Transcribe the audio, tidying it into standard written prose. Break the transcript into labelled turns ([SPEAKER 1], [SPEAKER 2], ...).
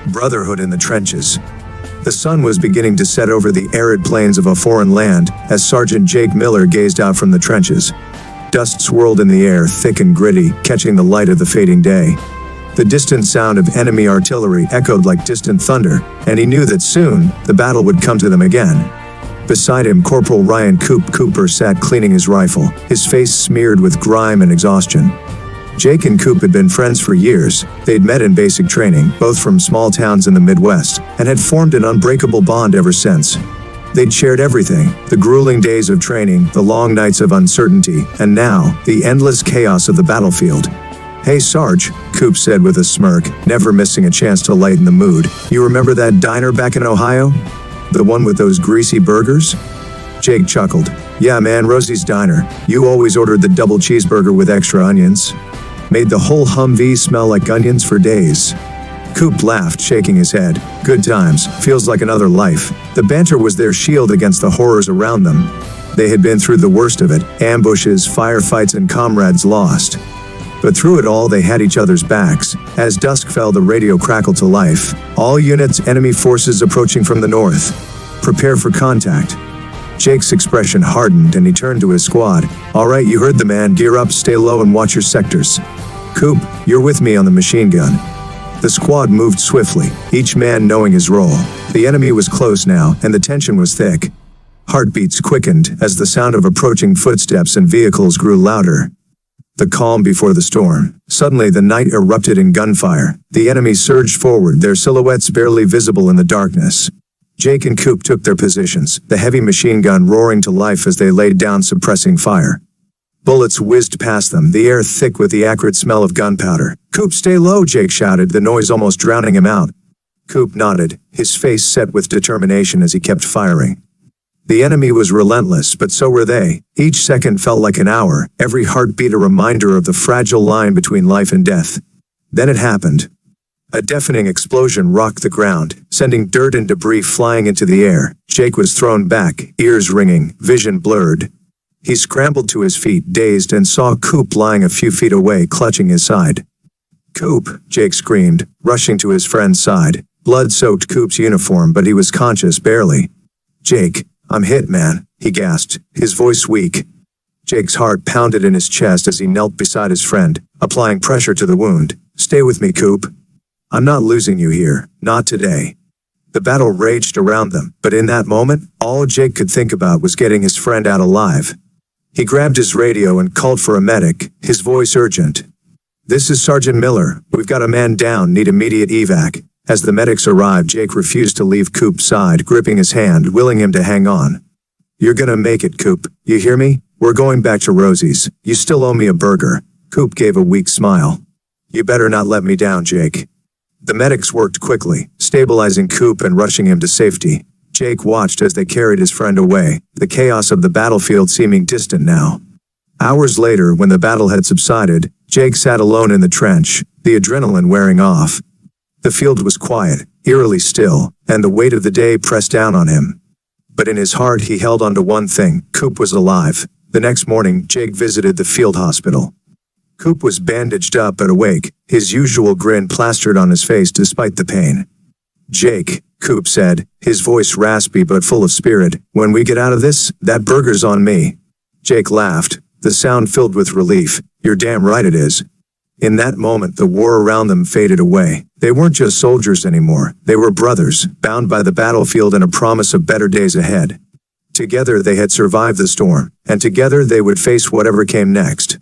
[SPEAKER 1] Brotherhood in the trenches. The sun was beginning to set over the arid plains of a foreign land as Sergeant Jake Miller gazed out from the trenches. Dust swirled in the air, thick and gritty, catching the light of the fading day. The distant sound of enemy artillery echoed like distant thunder, and he knew that soon, the battle would come to them again. Beside him, Corporal Ryan Cooper sat cleaning his rifle, his face smeared with grime and exhaustion. Jake and Coop had been friends for years. They'd met in basic training, both from small towns in the Midwest, and had formed an unbreakable bond ever since. They'd shared everything, the grueling days of training, the long nights of uncertainty, and now, the endless chaos of the battlefield. "Hey Sarge," Coop said with a smirk, never missing a chance to lighten the mood. "You remember that diner back in Ohio? The one with those greasy burgers?" Jake chuckled. "Yeah man, Rosie's Diner. You always ordered the double cheeseburger with extra onions. Made the whole Humvee smell like onions for days." Coop laughed, shaking his head. "Good times. Feels like another life." The banter was their shield against the horrors around them. They had been through the worst of it, ambushes, firefights, and comrades lost. But through it all, they had each other's backs. As dusk fell, the radio crackled to life. "All units, enemy forces approaching from the north. Prepare for contact." Jake's expression hardened and he turned to his squad. "All right, you heard the man. Gear up, stay low, and watch your sectors. Coop, you're with me on the machine gun." The squad moved swiftly, each man knowing his role. The enemy was close now, and the tension was thick. Heartbeats quickened as the sound of approaching footsteps and vehicles grew louder. The calm before the storm. Suddenly the night erupted in gunfire. The enemy surged forward, their silhouettes barely visible in the darkness. Jake and Coop took their positions, the heavy machine gun roaring to life as they laid down, suppressing fire. Bullets whizzed past them, the air thick with the acrid smell of gunpowder. "Coop, stay low," Jake shouted, the noise almost drowning him out. Coop nodded, his face set with determination as he kept firing. The enemy was relentless, but so were they. Each second felt like an hour, every heartbeat a reminder of the fragile line between life and death. Then it happened. A deafening explosion rocked the ground, sending dirt and debris flying into the air. Jake was thrown back, ears ringing, vision blurred. He scrambled to his feet, dazed, and saw Coop lying a few feet away, clutching his side. "Coop," Jake screamed, rushing to his friend's side. Blood soaked Coop's uniform, but he was conscious, barely. "Jake, I'm hit, man," he gasped, his voice weak. Jake's heart pounded in his chest as he knelt beside his friend, applying pressure to the wound. "Stay with me, Coop. I'm not losing you here, not today." The battle raged around them, but in that moment, all Jake could think about was getting his friend out alive. He grabbed his radio and called for a medic, his voice urgent. "This is Sergeant Miller. We've got a man down, need immediate evac." As the medics arrived, Jake refused to leave Coop's side, gripping his hand, willing him to hang on. "You're gonna make it, Coop. You hear me? We're going back to Rosie's. You still owe me a burger." Coop gave a weak smile. "You better not let me down, Jake." The medics worked quickly, stabilizing Coop and rushing him to safety. Jake watched as they carried his friend away, the chaos of the battlefield seeming distant now. Hours later, when the battle had subsided, Jake sat alone in the trench, the adrenaline wearing off. The field was quiet, eerily still, and the weight of the day pressed down on him. But in his heart he held on to one thing: Coop was alive. The next morning, Jake visited the field hospital. Coop was bandaged up but awake, his usual grin plastered on his face despite the pain. "Jake," Coop said, his voice raspy but full of spirit, "when we get out of this, that burger's on me." Jake laughed, the sound filled with relief. "You're damn right it is." In that moment, the war around them faded away. They weren't just soldiers anymore. They were brothers, bound by the battlefield and a promise of better days ahead. Together they had survived the storm, and together they would face whatever came next.